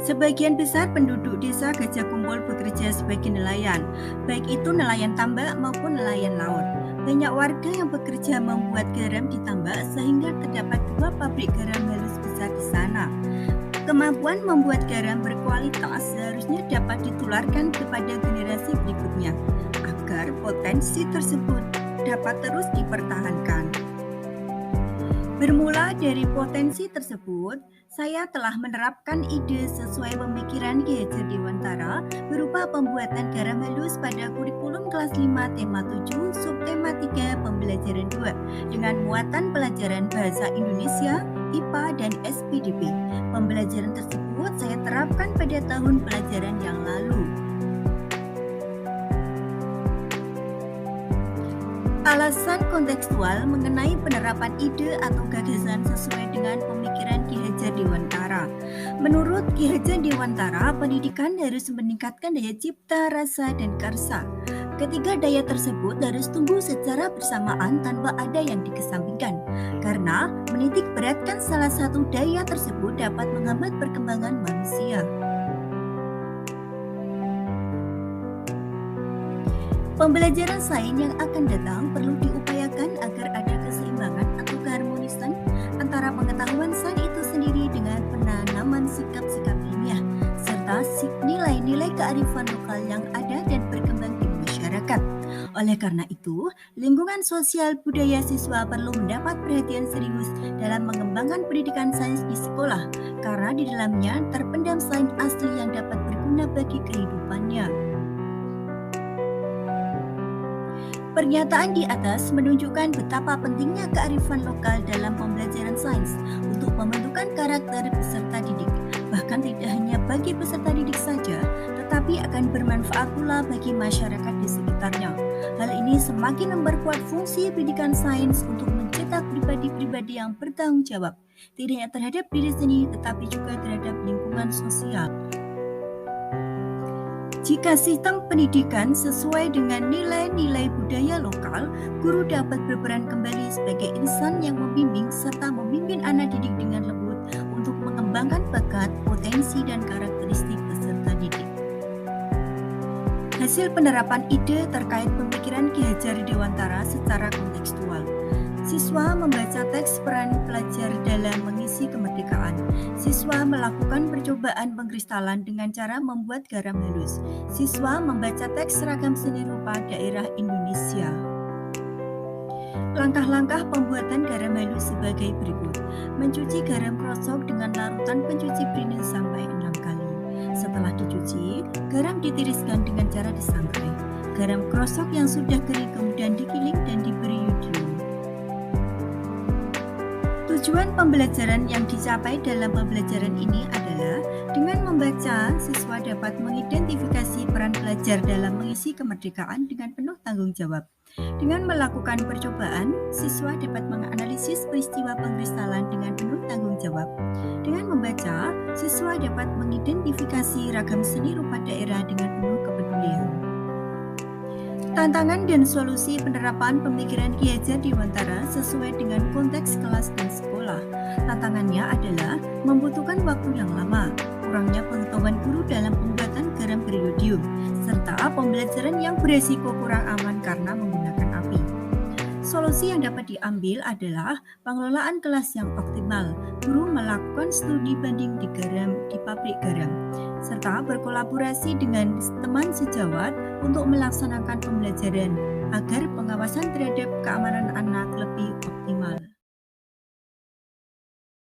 Sebagian besar penduduk desa Gajah Kumpul bekerja sebagai nelayan, baik itu nelayan tambak maupun nelayan laut. Banyak warga yang bekerja membuat garam di tambak sehingga terdapat 2 pabrik garam halus besar di sana. Kemampuan membuat garam berkualitas seharusnya dapat ditularkan kepada generasi berikutnya agar potensi tersebut dapat terus dipertahankan. Bermula dari potensi tersebut, saya telah menerapkan ide sesuai pemikiran Ki Hajar Dewantara berupa pembuatan garam halus pada kurikulum kelas 5 tema 7 subtema 3 pembelajaran 2 dengan muatan pelajaran bahasa Indonesia, IPA, dan SPDP. Pembelajaran tersebut saya terapkan pada tahun pelajaran yang lalu. Alasan kontekstual mengenai penerapan ide atau gagasan sesuai dengan pemikiran Ki Hajar Dewantara. Menurut Ki Hajar Dewantara, pendidikan harus meningkatkan daya cipta, rasa, dan karsa. Ketiga daya tersebut harus tumbuh secara bersamaan tanpa ada yang dikesampingkan, karena menitik beratkan salah satu daya tersebut dapat menghambat perkembangan manusia. Pembelajaran sains yang akan datang perlu diupayakan agar ada keseimbangan atau keharmonisan antara pengetahuan sains itu sendiri dengan penanaman sikap-sikap ilmiah, serta nilai-nilai kearifan lokal yang ada dan berkembang di masyarakat. Oleh karena itu, lingkungan sosial budaya siswa perlu mendapat perhatian serius dalam mengembangkan pendidikan sains di sekolah, karena di dalamnya terpendam sains asli yang dapat berguna bagi kehidupannya. Pernyataan di atas menunjukkan betapa pentingnya kearifan lokal dalam pembelajaran sains untuk pembentukan karakter peserta didik. Bahkan tidak hanya bagi peserta didik saja, tetapi akan bermanfaat pula bagi masyarakat di sekitarnya. Hal ini semakin memperkuat fungsi pendidikan sains untuk mencetak pribadi-pribadi yang bertanggung jawab, tidak hanya terhadap diri sendiri tetapi juga terhadap lingkungan sosial. Jika sistem pendidikan sesuai dengan nilai-nilai budaya lokal, guru dapat berperan kembali sebagai insan yang membimbing serta memimpin anak didik dengan lembut untuk mengembangkan bakat, potensi, dan karakteristik peserta didik. Hasil penerapan ide terkait pemikiran Ki Hajar Dewantara secara kontekstual. Siswa membaca teks peran pelajar dalam mengisi kemerdekaan. Siswa melakukan percobaan pengkristalan dengan cara membuat garam halus. Siswa membaca teks seragam seni rupa daerah Indonesia. Langkah-langkah pembuatan garam halus sebagai berikut. Mencuci garam krosok dengan larutan pencuci beringin sampai 6 kali. Setelah dicuci, garam ditiriskan dengan cara disangrai. Garam krosok yang sudah kering kemudian digiling dan diberi yodium. Tujuan pembelajaran yang dicapai dalam pembelajaran ini adalah dengan membaca, siswa dapat mengidentifikasi peran pelajar dalam mengisi kemerdekaan dengan penuh tanggung jawab. Dengan melakukan percobaan, siswa dapat menganalisis peristiwa pengkristalan dengan penuh tanggung jawab. Dengan membaca, siswa dapat mengidentifikasi ragam seni rupa daerah dengan penuh kepedulian. Tantangan dan solusi penerapan pemikiran Ki Hajar Dewantara sesuai dengan konteks kelas dan sekolah. Tantangannya adalah membutuhkan waktu yang lama, kurangnya pengetahuan guru dalam pembuatan garam beriodium, serta pembelajaran yang beresiko kurang aman karena menggunakan api. Solusi yang dapat diambil adalah pengelolaan kelas yang optimal. Guru melakukan studi banding di pabrik garam, serta berkolaborasi dengan teman sejawat untuk melaksanakan pembelajaran agar pengawasan terhadap